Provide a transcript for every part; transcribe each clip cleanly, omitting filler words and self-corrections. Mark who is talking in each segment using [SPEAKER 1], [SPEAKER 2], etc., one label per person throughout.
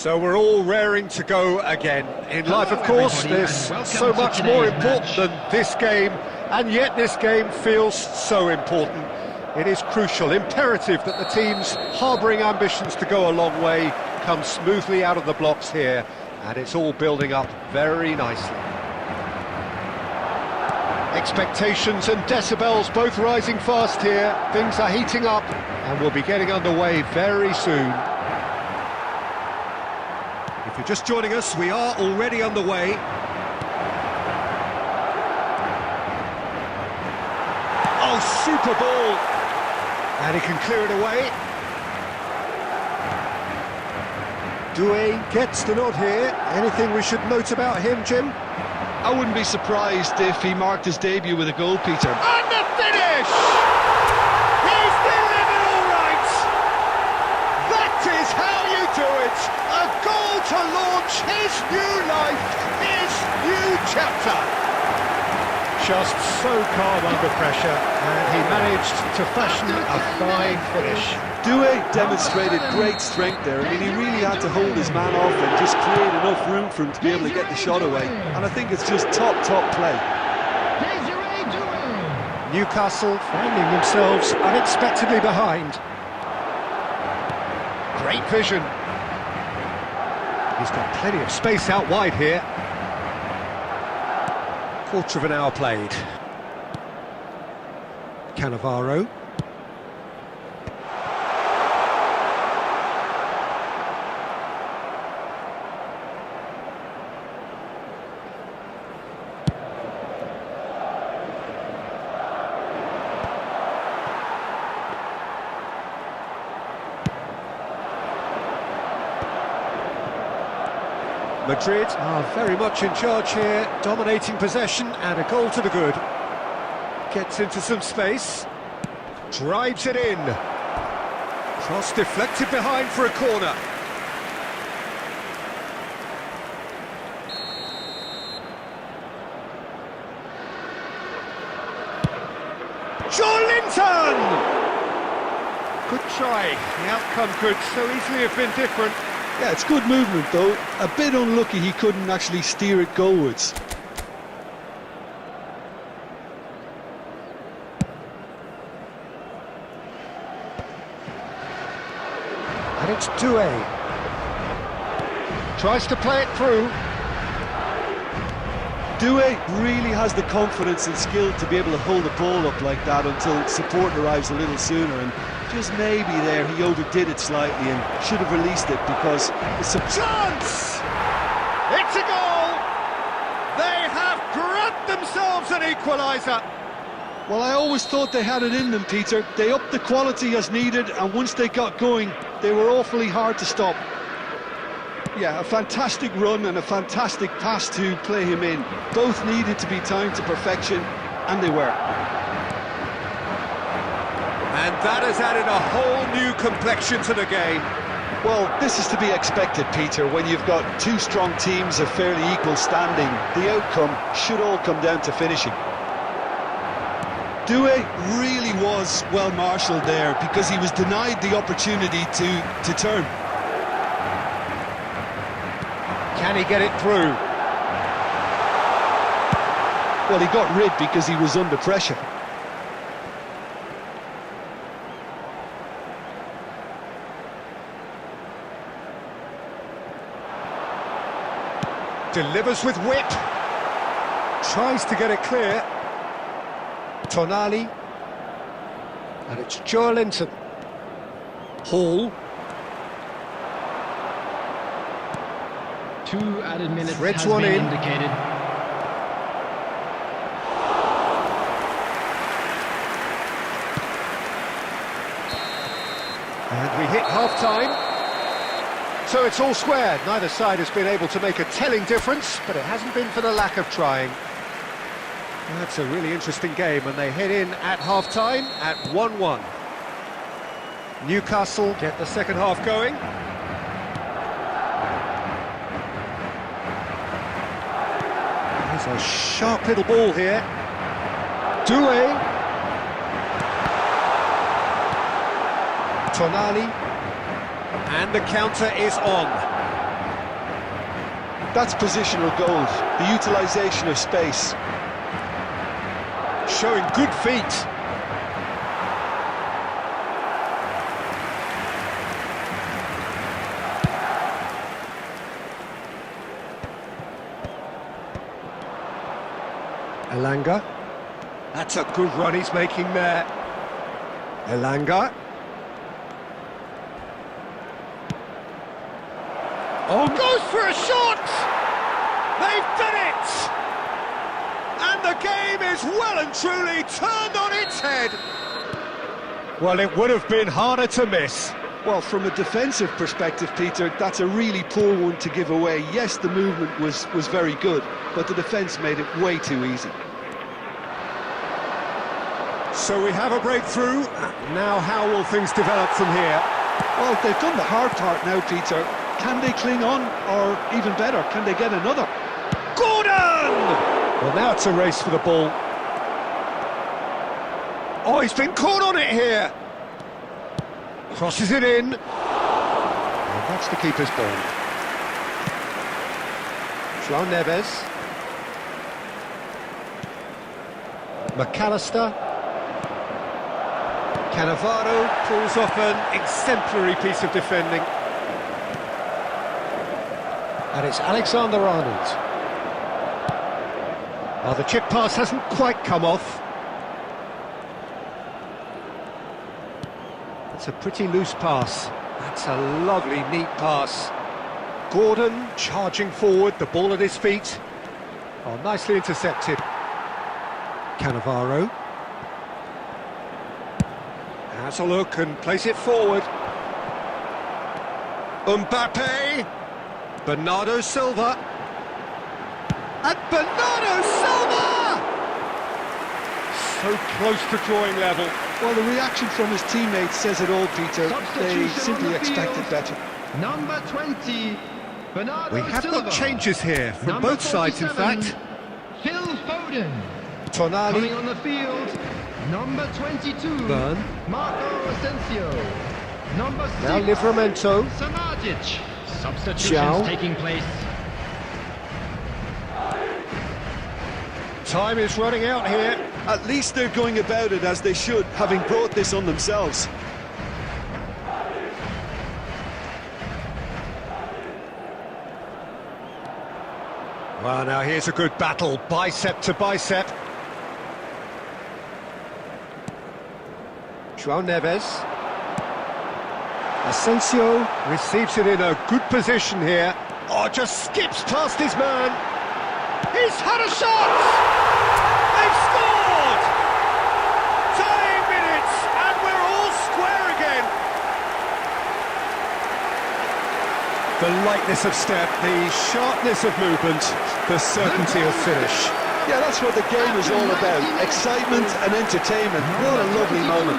[SPEAKER 1] So we're all raring to go again. In life, of course, there's so much more important than this game, and yet this game feels so important. It is crucial, imperative that the teams harbouring ambitions to go a long way come smoothly out of the blocks here, and it's all building up very nicely. Expectations and decibels both rising fast here. Things are heating up, and we'll be getting underway very soon. If you're just joining us, we are already underway. Oh, super ball! And he can clear it away. Doué gets the nod here. Anything we should note about him, Jim?
[SPEAKER 2] I wouldn't be surprised if he marked his debut with a goal, Peter.
[SPEAKER 1] And the finish! He's delivered all right! That is how you do it! A goal to launch his new life, his new chapter! Just so calm under pressure, and he managed to fashion a fine finish.
[SPEAKER 2] Doué demonstrated great strength there. I mean, he really had to hold his man off and just create enough room for him to be able to get the shot away. And I think it's just top play.
[SPEAKER 1] Newcastle finding themselves unexpectedly behind. Great vision. He's got plenty of space out wide here. Quarter of an hour played. Cannavaro. Madrid are very much in charge here, dominating possession and a goal to the good. Gets into some space, drives it in. Cross deflected behind for a corner. Joelinton! Good try, the outcome could so easily have been different.
[SPEAKER 2] Yeah, it's good movement though. A bit unlucky he couldn't actually steer it goalwards.
[SPEAKER 1] And it's Doué. Tries to play it through.
[SPEAKER 2] Doué really has the confidence and skill to be able to hold the ball up like that until support arrives a little sooner, and just maybe there he overdid it slightly and should have released it because it's a
[SPEAKER 1] chance! It's a goal! They have grabbed themselves an equaliser.
[SPEAKER 2] Well, I always thought they had it in them, Peter. They upped the quality as needed, and once they got going, they were awfully hard to stop. Yeah, a fantastic run and a fantastic pass to play him in. Both needed to be timed to perfection, and they were.
[SPEAKER 1] And that has added a whole new complexion to the game.
[SPEAKER 2] Well, this is to be expected, Peter. When you've got two strong teams of fairly equal standing, the outcome should all come down to finishing. Doué really was well marshalled there because he was denied the opportunity to turn.
[SPEAKER 1] Can he get it through?
[SPEAKER 2] Well, he got rid because he was under pressure.
[SPEAKER 1] Delivers with whip. Tries to get it clear. Tonali. And it's Joelinton. Hall.
[SPEAKER 3] 2 added minutes
[SPEAKER 1] Threads
[SPEAKER 3] has
[SPEAKER 1] one
[SPEAKER 3] been
[SPEAKER 1] in.
[SPEAKER 3] indicated.
[SPEAKER 1] And we hit half-time. So it's all square. Neither side has been able to make a telling difference, but it hasn't been for the lack of trying. That's a really interesting game, and they head in at half-time at 1-1. Newcastle get the second half going. There's a sharp little ball here. Doué. Tonali. And the counter is on.
[SPEAKER 2] That's positional goals, the utilisation of space.
[SPEAKER 1] Showing good feet. Elanga. That's a good run he's making there. Elanga. Oh, goes for a shot! They've done it! And the game is well and truly turned on its head. Well, it would have been harder to miss.
[SPEAKER 2] Well, from a defensive perspective, Peter, that's a really poor one to give away. Yes, the movement was very good, but the defence made it way too easy.
[SPEAKER 1] So we have a breakthrough. Now how will things develop from here?
[SPEAKER 2] Well, they've done the hard part now, Peter. Can they cling on, or even better, can they get another?
[SPEAKER 1] Gordon! Well, now it's a race for the ball. Oh, he's been caught on it here. Crosses it in. And that's the keeper's ball. João Neves. McAllister. Cannavaro pulls off an exemplary piece of defending. And it's Alexander-Arnold. Oh, the chip pass hasn't quite come off. It's a pretty loose pass. That's a lovely, neat pass. Gordon charging forward, the ball at his feet. Oh, nicely intercepted. Cannavaro. Has a look and plays it forward. Mbappe. Bernardo Silva. And Bernardo Silva! So close to drawing level.
[SPEAKER 2] Well, the reaction from his teammates says it all, Peter. They simply expected better.
[SPEAKER 3] Number 20, Bernardo
[SPEAKER 1] We have
[SPEAKER 3] Silva.
[SPEAKER 1] got changes here from
[SPEAKER 3] Number
[SPEAKER 1] both sides, in
[SPEAKER 3] 47,
[SPEAKER 1] fact.
[SPEAKER 3] Phil Foden. Coming
[SPEAKER 1] Tonali,
[SPEAKER 3] on the field, number 22,
[SPEAKER 1] Byrne.
[SPEAKER 3] Marco Asensio. Number 6,
[SPEAKER 1] Now Livramento.
[SPEAKER 3] Samadjic. Substitutions
[SPEAKER 1] João.
[SPEAKER 3] taking place.
[SPEAKER 1] Time is running out here.
[SPEAKER 2] At least they're going about it as they should, having brought this on themselves.
[SPEAKER 1] Well, now here's a good battle, bicep to bicep. João Neves. Asensio receives it in a good position here. Oh, just skips past his man. He's had a shot! They've scored! Tying minutes, and we're all square again. The lightness of step, the sharpness of movement, the certainty of finish.
[SPEAKER 2] Yeah, that's what the game is all about. Excitement and entertainment. What a lovely moment.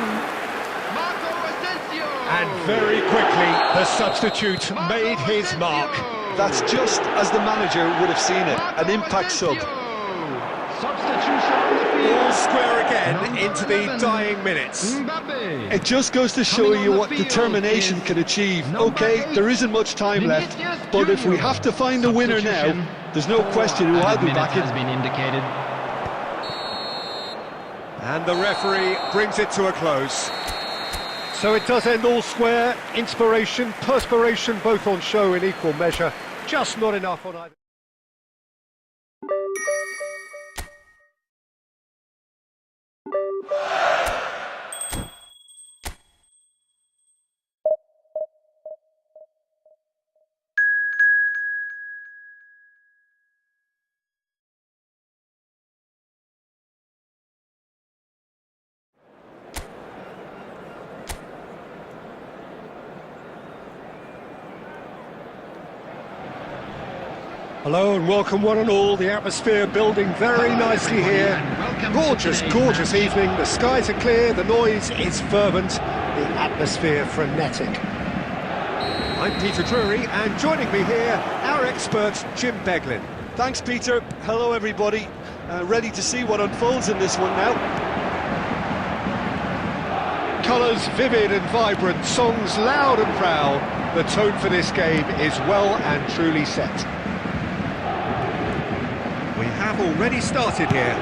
[SPEAKER 3] Marco Asensio.
[SPEAKER 1] And very quickly, the substitute made his mark.
[SPEAKER 2] That's just as the manager would have seen it. An impact sub.
[SPEAKER 3] Substitution on the field.
[SPEAKER 1] All square again
[SPEAKER 3] Number
[SPEAKER 1] into the
[SPEAKER 3] 11,
[SPEAKER 1] dying minutes.
[SPEAKER 3] Mbappe.
[SPEAKER 2] It just goes to show
[SPEAKER 3] Coming on
[SPEAKER 2] you
[SPEAKER 3] the
[SPEAKER 2] what
[SPEAKER 3] field
[SPEAKER 2] determination
[SPEAKER 3] is
[SPEAKER 2] can achieve.
[SPEAKER 3] number
[SPEAKER 2] Okay,
[SPEAKER 3] 8,
[SPEAKER 2] there isn't much time left,
[SPEAKER 3] Vinicius
[SPEAKER 2] but if we
[SPEAKER 3] Junior.
[SPEAKER 2] have to find the winner now,
[SPEAKER 3] Substitution.
[SPEAKER 2] there's no question who I'll be
[SPEAKER 3] Minutes
[SPEAKER 2] backing.
[SPEAKER 3] has been indicated.
[SPEAKER 1] And the referee brings it to a close. So it does end all square. Inspiration, perspiration, both on show in equal measure. Just not enough on either. Hello and welcome one and all. The atmosphere building very nicely here. Gorgeous, gorgeous evening. The skies are clear, the noise is fervent, the atmosphere frenetic. I'm Peter Drury, and joining me here, our expert Jim Beglin.
[SPEAKER 2] Thanks, Peter. Hello, everybody. Ready to see what unfolds in this one now.
[SPEAKER 1] Colours vivid and vibrant, songs loud and proud. The tone for this game is well and truly set. We have already started here.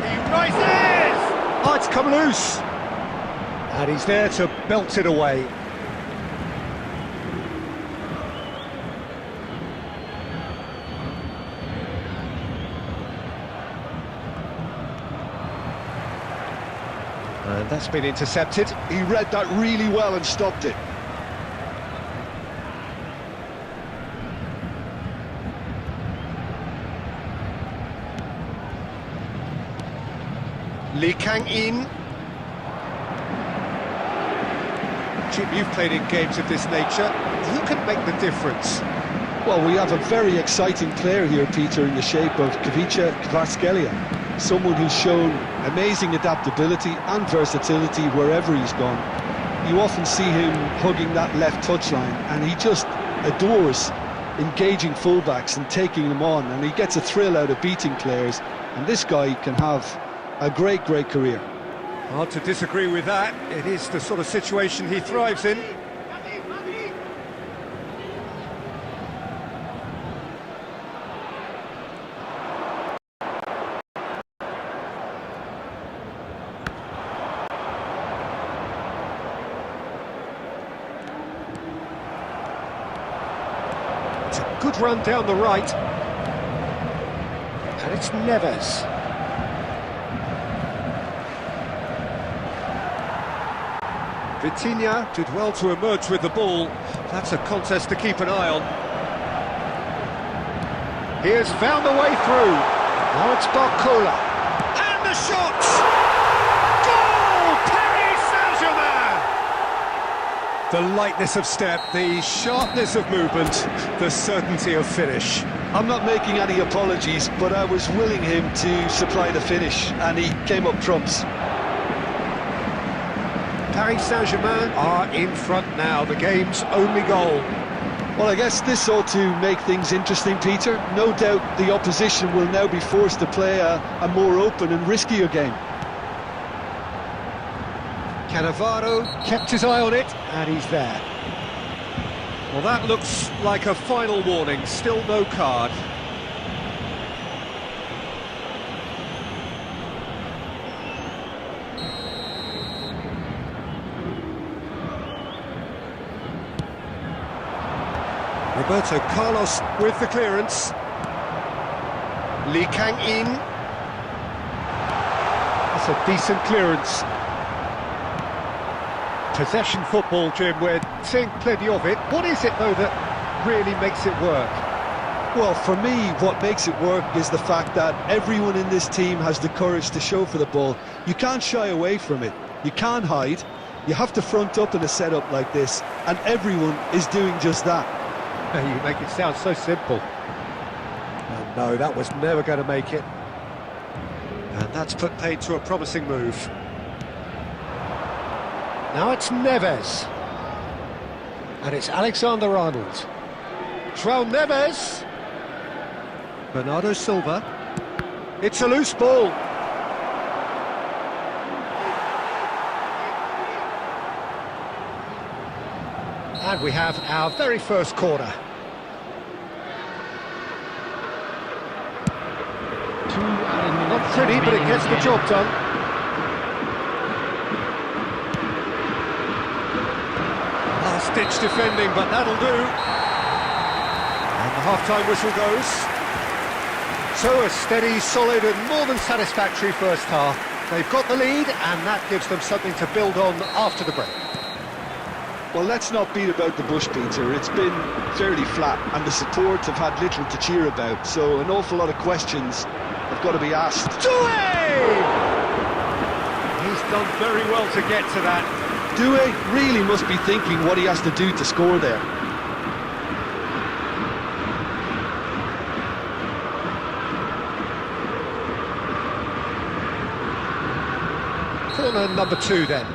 [SPEAKER 1] He rises! Oh, it's come loose! And he's there to belt it away. And that's been intercepted.
[SPEAKER 2] He read that really well and stopped it.
[SPEAKER 1] Lee Kang-in. Jim, you've played in games of this nature. Who can make the difference?
[SPEAKER 2] Well, we have a very exciting player here, Peter, in the shape of Kavica Kvaratskhelia. Someone who's shown amazing adaptability and versatility wherever he's gone. You often see him hugging that left touchline, and he just adores engaging fullbacks and taking them on, and he gets a thrill out of beating players, and this guy can have a great career.
[SPEAKER 1] Hard to disagree with that. It is the sort of situation he thrives in. It's a good run down the right. And it's Neves. Vitinha did well to emerge with the ball. That's a contest to keep an eye on. He has found the way through. Now it's Barcola. And the shot! Goal! Paris Saint-Germain! The lightness of step, the sharpness of movement, the certainty of finish.
[SPEAKER 2] I'm not making any apologies, but I was willing him to supply the finish, and he came up trumps.
[SPEAKER 1] Paris Saint-Germain are in front now, the game's only goal.
[SPEAKER 2] Well, I guess this ought to make things interesting, Peter. No doubt the opposition will now be forced to play a more open and riskier game.
[SPEAKER 1] Cannavaro kept his eye on it, and he's there. Well, that looks like a final warning, still no card. Roberto Carlos with the clearance. Lee Kang-in. That's a decent clearance. Possession football, Jim, we're seeing plenty of it. What is it, though, that really makes it work?
[SPEAKER 2] Well, for me, what makes it work is the fact that everyone in this team has the courage to show for the ball. You can't shy away from it. You can't hide. You have to front up in a setup like this, and everyone is doing just that.
[SPEAKER 1] You make it sound so simple. And no, that was never going to make it. And that's put paid to a promising move. Now it's Neves. And it's Alexander-Arnold. João Neves. Bernardo Silva. It's a loose ball. And we have our very first corner. Not pretty, but it gets the job done. Last-ditch defending, but that'll do. And the half-time whistle goes. So a steady, solid and more than satisfactory first half. They've got the lead, and that gives them something to build on after the break.
[SPEAKER 2] Well, let's not beat about the bush, Peter. It's been fairly flat, and the support have had little to cheer about, so an awful lot of questions have got to be asked.
[SPEAKER 1] Doué! He's done very well to get to that.
[SPEAKER 2] Doué really must be thinking what he has to do to score there.
[SPEAKER 1] Corner number 2 then.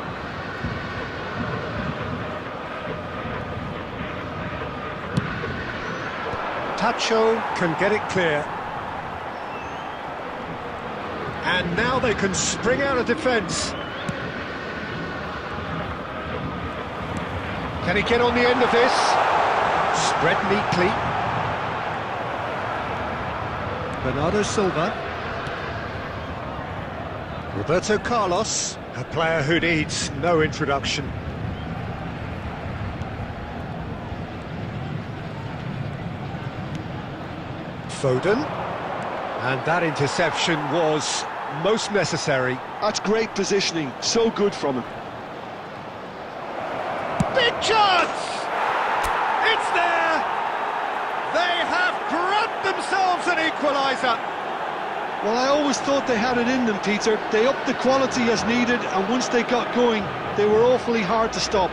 [SPEAKER 1] Tacho can get it clear. And now they can spring out of defence. Can he get on the end of this? Spread neatly.
[SPEAKER 4] Bernardo Silva. Roberto Carlos, a player who needs no introduction. Foden. And that interception was most necessary.
[SPEAKER 2] That's great positioning, so good from him.
[SPEAKER 1] Big chance! It's there! They have grabbed themselves an equaliser!
[SPEAKER 2] Well, I always thought they had it in them, Peter. They upped the quality as needed, and once they got going, they were awfully hard to stop.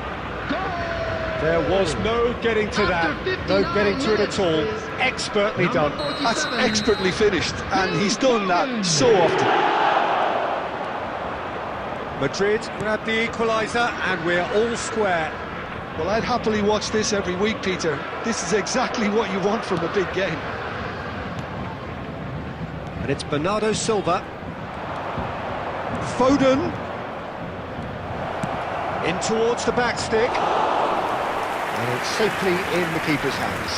[SPEAKER 4] There was no getting to that, no getting to it at all. Expertly done.
[SPEAKER 2] That's expertly finished, and he's done that so often.
[SPEAKER 4] Madrid grabbed the equaliser, and we're all square.
[SPEAKER 2] Well, I'd happily watch this every week, Peter. This is exactly what you want from a big game.
[SPEAKER 4] And it's Bernardo Silva. Foden. In towards the back stick. And it's safely in the keeper's hands.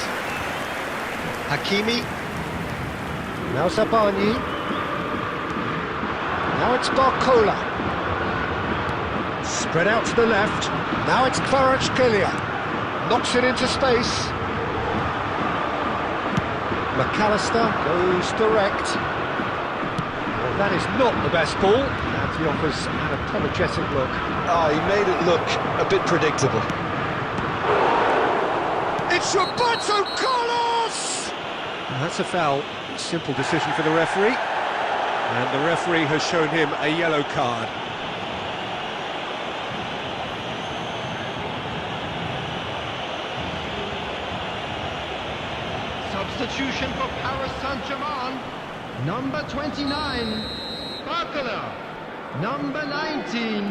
[SPEAKER 4] Hakimi. Now Zabani. Now it's Barcola. Spread out to the left. Now it's Kvaratskhelia. Knocks it into space. McAllister goes direct. Well, that is not the best ball. And he offers an apologetic look.
[SPEAKER 2] He made it look a bit predictable.
[SPEAKER 1] It's Roberto Carlos!
[SPEAKER 4] And that's a foul. Simple decision for the referee. And the referee has shown him a yellow card.
[SPEAKER 3] Substitution for Paris Saint-Germain. Number 29, Barcola. Number 19,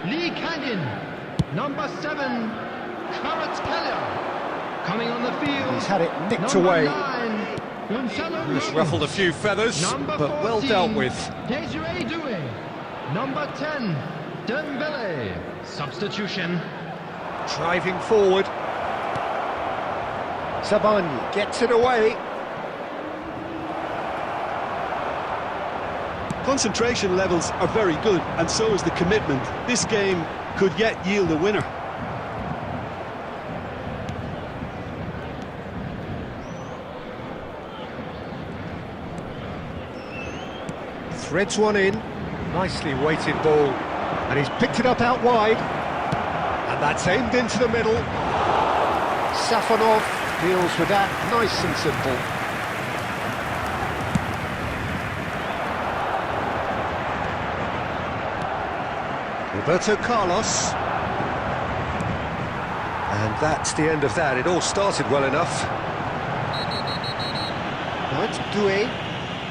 [SPEAKER 3] Lee Kangin. Number 7, Kvaratskhelia. Coming on the field.
[SPEAKER 4] He's had it nicked
[SPEAKER 3] number
[SPEAKER 4] away.
[SPEAKER 3] 9, Gonzalo
[SPEAKER 4] Just
[SPEAKER 3] Ramos.
[SPEAKER 4] ruffled a few feathers,
[SPEAKER 3] Number
[SPEAKER 4] but well
[SPEAKER 3] 14,
[SPEAKER 4] dealt with.
[SPEAKER 3] Desiree Doué. Number 10, Dembele. Substitution.
[SPEAKER 4] Driving forward. Zabani gets it away.
[SPEAKER 2] Concentration levels are very good, and so is the commitment. This game could yet yield a winner.
[SPEAKER 4] Threads one in. Nicely weighted ball. And he's picked it up out wide. And that's aimed into the middle. Safonov deals with that nice and simple. Roberto Carlos. And that's the end of that. It all started well enough. Now it's Doué.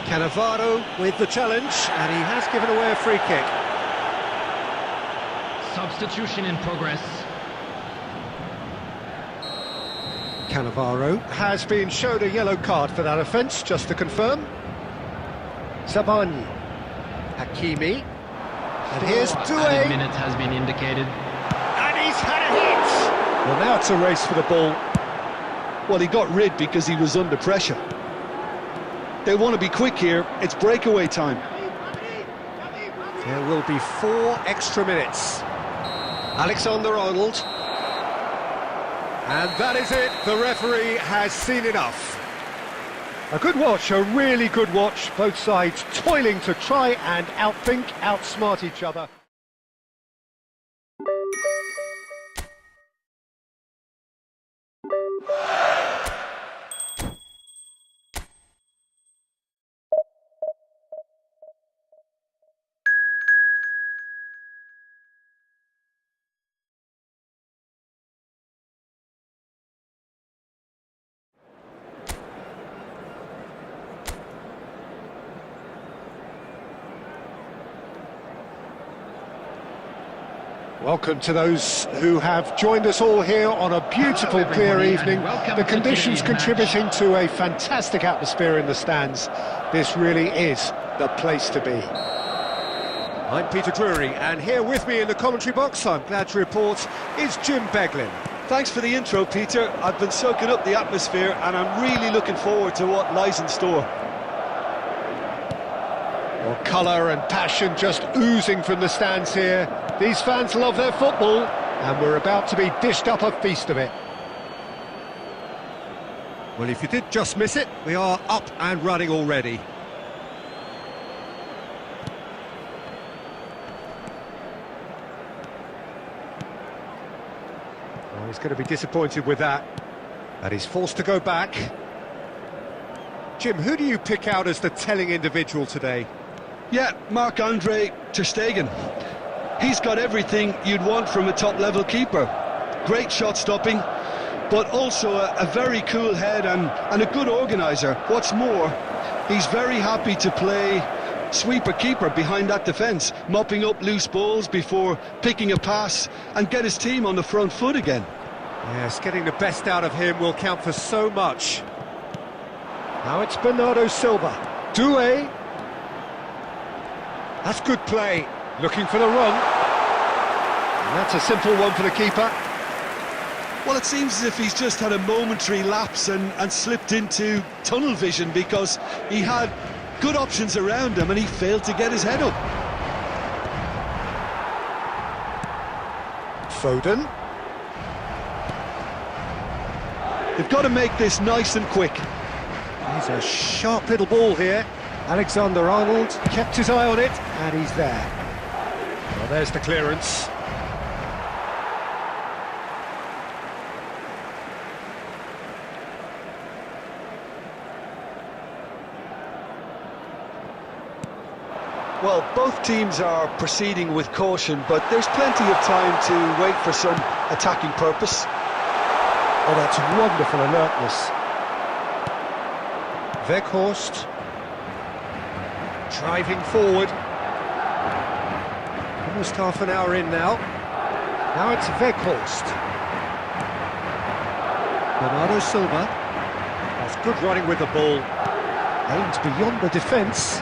[SPEAKER 4] Cannavaro with the challenge, and he has given away a free kick.
[SPEAKER 3] Substitution in progress.
[SPEAKER 4] Cannavaro has been shown a yellow card for that offence, just to confirm. Zabani. Hakimi. And here's
[SPEAKER 3] Added
[SPEAKER 4] Doué.
[SPEAKER 3] minute has been indicated.
[SPEAKER 1] And he's had a hit!
[SPEAKER 4] Well, now it's a race for the ball.
[SPEAKER 2] Well, he got rid because he was under pressure. They want to be quick here. It's breakaway time.
[SPEAKER 4] There will be 4 extra minutes. Alexander-Arnold. And that is it. The referee has seen enough. A good watch, a really good watch. Both sides toiling to try and outthink, outsmart each other. Welcome to those who have joined us all here on a beautiful,
[SPEAKER 3] Hello,
[SPEAKER 4] clear
[SPEAKER 3] everybody,
[SPEAKER 4] evening.
[SPEAKER 3] and welcome
[SPEAKER 4] The
[SPEAKER 3] to
[SPEAKER 4] conditions
[SPEAKER 3] today's
[SPEAKER 4] contributing
[SPEAKER 3] match.
[SPEAKER 4] to a fantastic atmosphere in the stands. This really is the place to be. I'm Peter Drury, and here with me in the commentary box, I'm glad to report, is Jim Beglin.
[SPEAKER 2] Thanks for the intro, Peter. I've been soaking up the atmosphere, and I'm really looking forward to what lies in store.
[SPEAKER 4] Well, colour and passion just oozing from the stands here. These fans love their football, and we're about to be dished up a feast of it. Well, if you did just miss it, we are up and running already. Oh, he's going to be disappointed with that. And he's forced to go back. Jim, who do you pick out as the telling individual today?
[SPEAKER 2] Yeah, Marc-Andre ter Stegen. He's got everything you'd want from a top-level keeper. Great shot stopping, but also a very cool head and a good organiser. What's more, he's very happy to play sweeper-keeper behind that defence, mopping up loose balls before picking a pass and get his team on the front foot again.
[SPEAKER 4] Yes, getting the best out of him will count for so much. Now it's Bernardo Silva. Doué. That's good play. Looking for the run. And that's a simple one for the keeper.
[SPEAKER 2] Well, it seems as if he's just had a momentary lapse and slipped into tunnel vision, because he had good options around him and he failed to get his head up.
[SPEAKER 4] Foden.
[SPEAKER 2] They've got to make this nice and quick.
[SPEAKER 4] He's a sharp little ball here. Alexander-Arnold kept his eye on it, and he's there. Well, there's the clearance.
[SPEAKER 2] Well, both teams are proceeding with caution, but there's plenty of time to wait for some attacking purpose.
[SPEAKER 4] Oh, that's wonderful alertness. Weghorst driving forward. Almost half an hour in now. Now it's Weghorst. Bernardo Silva. That's good running with the ball. Aimed beyond the defence.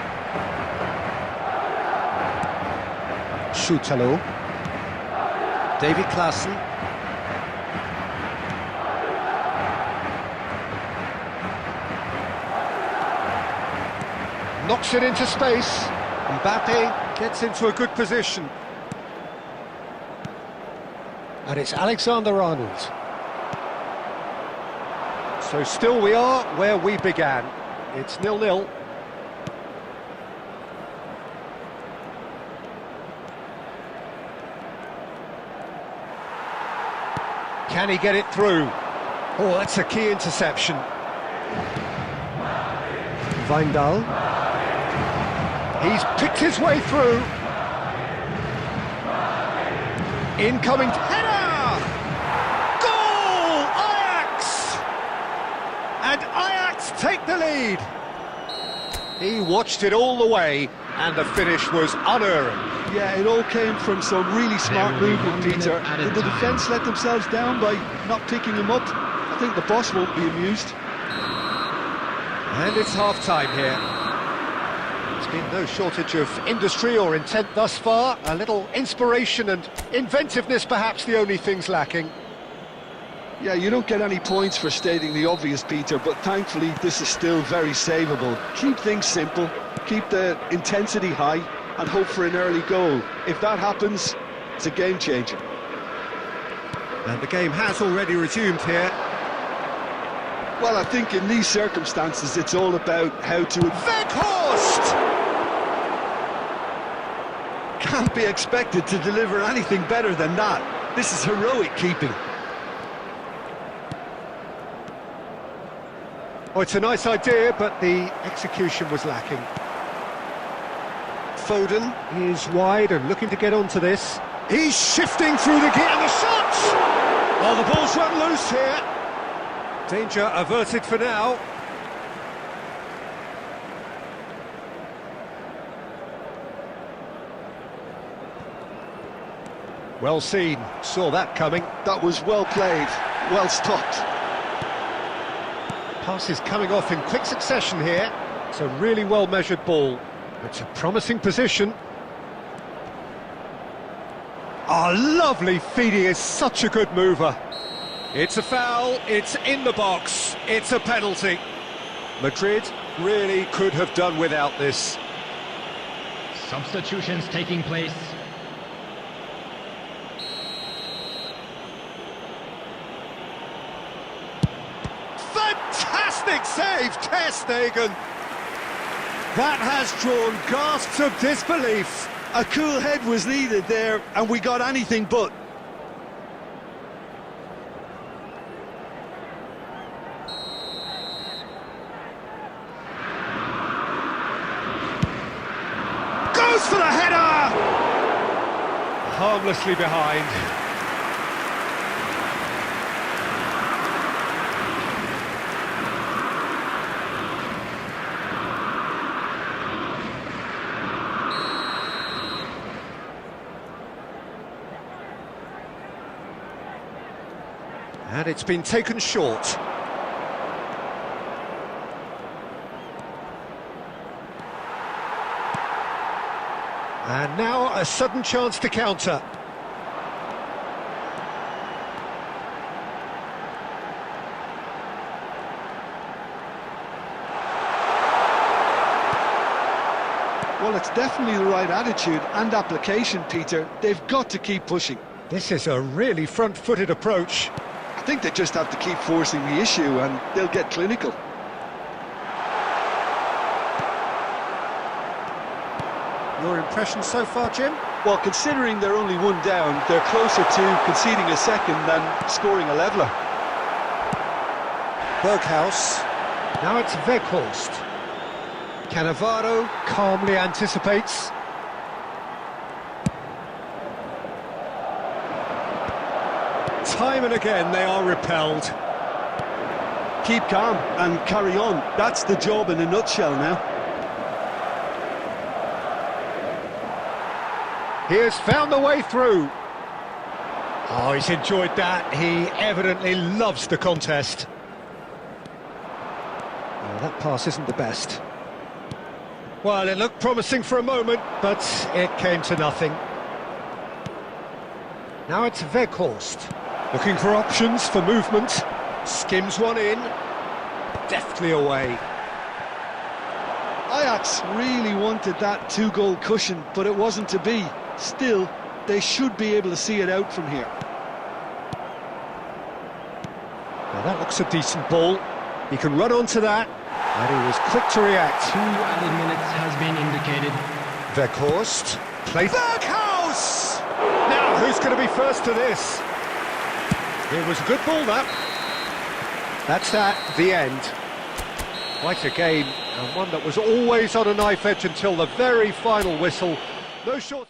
[SPEAKER 4] Schutalo. David Klaassen. Knocks it into space. Mbappe gets into a good position. And it's Alexander-Arnold. So still we are where we began. It's 0-0. Can he get it through? Oh, that's a key interception. Wijndal. He's picked his way through. Incoming header! Goal! Ajax! And Ajax take the lead. He watched it all the way, and the finish was unerring.
[SPEAKER 2] Yeah, it all came from some really smart movement, Peter. Did the defence let themselves down by not picking him up? I think the boss won't be amused.
[SPEAKER 4] And it's half-time here. There's been no shortage of industry or intent thus far. A little inspiration and inventiveness, perhaps the only things lacking.
[SPEAKER 2] Yeah, you don't get any points for stating the obvious, Peter, but thankfully this is still very savable. Keep things simple, keep the intensity high, and hope for an early goal. If that happens, it's a game changer.
[SPEAKER 4] And the game has already resumed here.
[SPEAKER 2] Well, I think in these circumstances it's all about how to...
[SPEAKER 4] Weghorst!
[SPEAKER 2] Can't be expected to deliver anything better than that. This is heroic keeping.
[SPEAKER 4] Oh, it's a nice idea, but the execution was lacking. Foden is wide and looking to get onto this. He's shifting through the gear, and the shot! Oh, the ball's run loose here. Danger averted for now. Well seen, saw that coming.
[SPEAKER 2] That was well played, well stopped.
[SPEAKER 4] Pass is coming off in quick succession here. It's a really well-measured ball. It's a promising position. Oh, lovely feed. He is such a good mover. It's a foul, it's in the box, it's a penalty. Madrid really could have done without this.
[SPEAKER 3] Substitutions taking place.
[SPEAKER 4] Fantastic save, Ter Stegen! That has drawn gasps of disbelief.
[SPEAKER 2] A cool head was needed there, and we got anything but.
[SPEAKER 4] Goes for the header! Harmlessly behind. And it's been taken short. And now a sudden chance to counter.
[SPEAKER 2] Well, it's definitely the right attitude and application, Peter. They've got to keep pushing.
[SPEAKER 4] This is a really front-footed approach.
[SPEAKER 2] I think they just have to keep forcing the issue and they'll get clinical.
[SPEAKER 4] Your impression so far, Jim?
[SPEAKER 2] Well, considering they're only one down, they're closer to conceding a second than scoring a leveller.
[SPEAKER 4] Berghaus. Now it's Weghorst. Cannavaro calmly anticipates. Time and again they are repelled.
[SPEAKER 2] Keep calm and carry on. That's the job in a nutshell now.
[SPEAKER 4] He has found the way through. Oh, he's enjoyed that. He evidently loves the contest. Oh, that pass isn't the best. Well, it looked promising for a moment, but it came to nothing. Now it's Weghorst. Looking for options for movement. Skims one in. Deftly away.
[SPEAKER 2] Ajax really wanted that two-goal cushion, but it wasn't to be. Still, they should be able to see it out from here.
[SPEAKER 4] Now that looks a decent ball. He can run onto that, and he was quick to react.
[SPEAKER 3] 2 added minutes has been indicated.
[SPEAKER 4] Weghorst. Play. Berghaus! Now, who's going to be first to this? It was a good ball, that. That's at the end. Quite a game, and one that was always on a knife edge until the very final whistle. No short...